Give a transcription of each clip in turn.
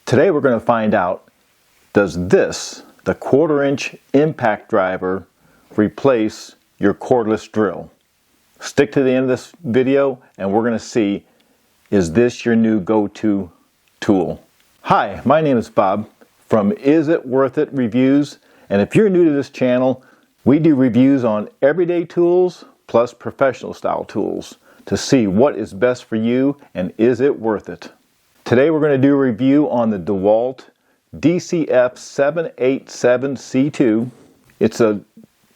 Today we're going to find out, does this, the 1/4" impact driver, replace your cordless drill? Stick to the end of this video and we're going to see, is this your new go-to tool? Hi, my name is Bob from Is It Worth It Reviews, and if you're new to this channel, we do reviews on everyday tools plus professional style tools to see what is best for you and is it worth it. Today we're going to do a review on the DeWalt DCF787C2. It's an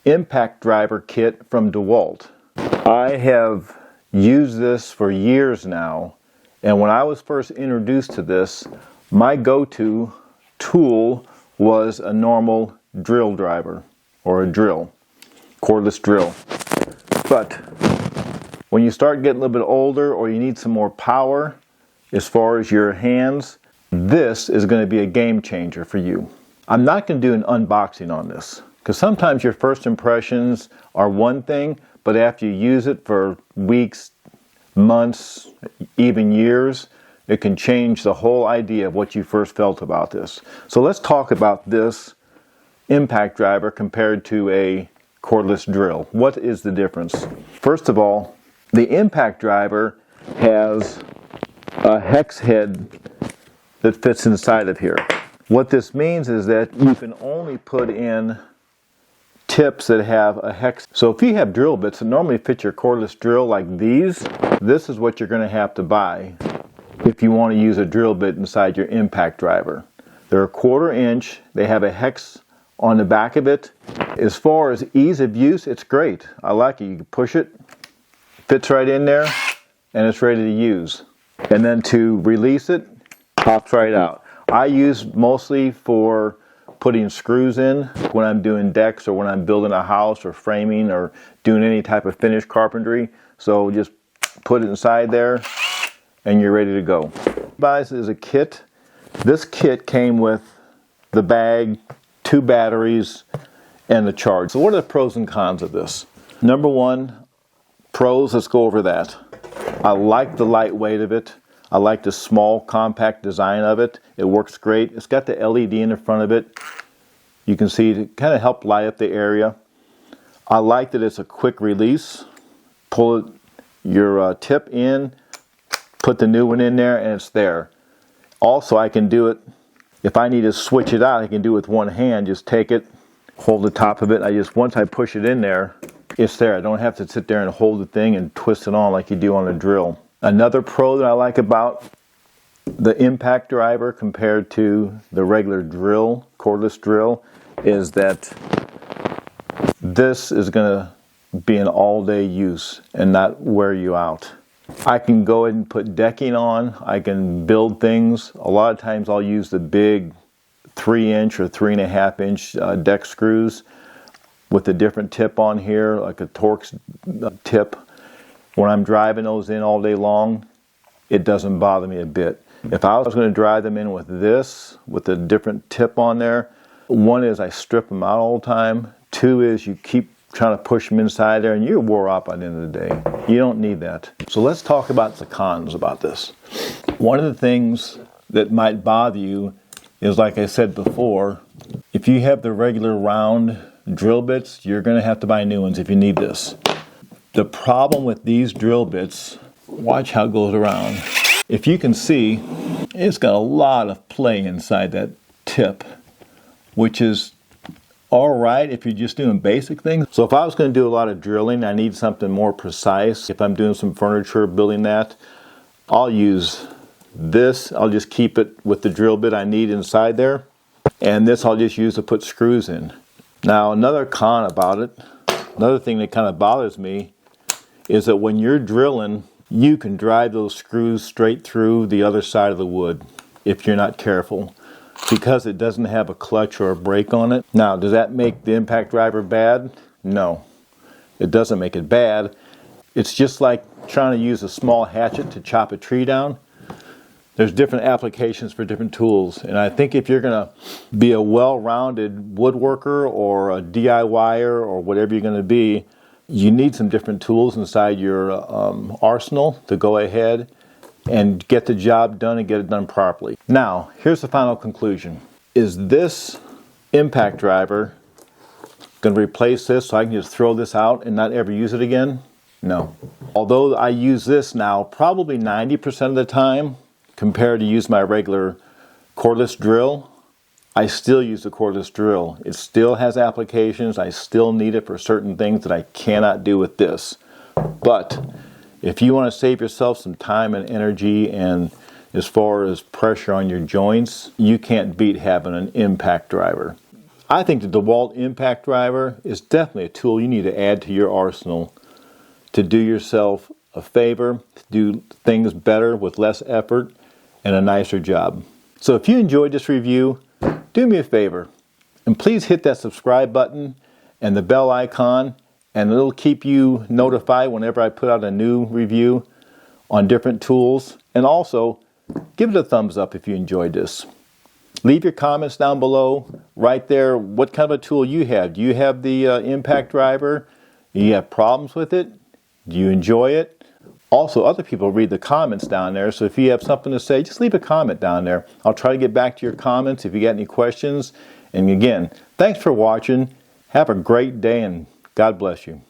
impact driver kit from DeWalt. I have used this for years now, and when I was first introduced to this, my go-to tool was a normal drill driver, or a drill, cordless drill. But when you start getting a little bit older or you need some more power as far as your hands, this is going to be a game changer for you. I'm not going to do an unboxing on this because sometimes your first impressions are one thing, but after you use it for weeks, months, even years, it can change the whole idea of what you first felt about this. So let's talk about this impact driver compared to a cordless drill. What is the difference? First of all, the impact driver has a hex head that fits inside of here. What this means is that you can only put in tips that have a hex. So if you have drill bits that normally fit your cordless drill like these, this is what you're going to have to buy if you want to use a drill bit inside your impact driver. They're a 1/4". They have a hex on the back of it. As far as ease of use, it's great. I like it. You can push it, fits right in there, and it's ready to use. And then to release it, pops right out. I use mostly for putting screws in when I'm doing decks or when I'm building a house or framing or doing any type of finished carpentry. So just put it inside there and you're ready to go. This is a kit. This kit came with the bag, 2 batteries, and the charge. So what are the pros and cons of this? Number one, pros, let's go over that. I like the lightweight of it. I like the small, compact design of it. It works great. It's got the LED in the front of it. You can see to kind of help light up the area. I like that it's a quick release. Pull your tip in, put the new one in there, and it's there. Also, I can do it, if I need to switch it out, I can do it with one hand. Just take it, hold the top of it. Once I push it in there, it's there. I don't have to sit there and hold the thing and twist it on like you do on a drill. Another pro that I like about the impact driver compared to the regular drill, cordless drill, is that this is going to be an all-day use and not wear you out. I can go ahead and put decking on. I can build things. A lot of times I'll use the big 3" or 3.5" deck screws with a different tip on here, like a Torx tip. When I'm driving those in all day long, it doesn't bother me a bit. If I was going to drive them in with this, with a different tip on there, one is I strip them out all the time. 2 is you keep trying to push them inside there and you're wore out by the end of the day. You don't need that. So let's talk about the cons about this. One of the things that might bother you is, like I said before, if you have the regular round drill bits, you're going to have to buy new ones if you need this. The problem with these drill bits, watch how it goes around. If you can see, it's got a lot of play inside that tip, which is alright if you're just doing basic things. So if I was going to do a lot of drilling, I need something more precise. If I'm doing some furniture, building that, I'll use this. I'll just keep it with the drill bit I need inside there. And this I'll just use to put screws in. Now another con about it, another thing that kind of bothers me, is that when you're drilling, you can drive those screws straight through the other side of the wood if you're not careful, because it doesn't have a clutch or a brake on it. Now, does that make the impact driver bad? No, it doesn't make it bad. It's just like trying to use a small hatchet to chop a tree down. There's different applications for different tools, and I think if you're going to be a well-rounded woodworker or a DIYer or whatever you're going to be, you need some different tools inside your arsenal to go ahead and get the job done and get it done properly. Now, here's the final conclusion. Is this impact driver going to replace this so I can just throw this out and not ever use it again? No. Although I use this now probably 90% of the time compared to use my regular cordless drill, I still use the cordless drill. It still has applications. I still need it for certain things that I cannot do with this. But if you want to save yourself some time and energy, and as far as pressure on your joints, you can't beat having an impact driver. I think the DeWalt impact driver is definitely a tool you need to add to your arsenal to do yourself a favor, to do things better with less effort and a nicer job. So if you enjoyed this review, do me a favor and please hit that subscribe button and the bell icon, and it'll keep you notified whenever I put out a new review on different tools. And also, give it a thumbs up if you enjoyed this. Leave your comments down below, right there, what kind of a tool you have. Do you have the impact driver? Do you have problems with it? Do you enjoy it? Also, other people read the comments down there, so if you have something to say, just leave a comment down there. I'll try to get back to your comments if you got any questions. And again, thanks for watching. Have a great day and God bless you.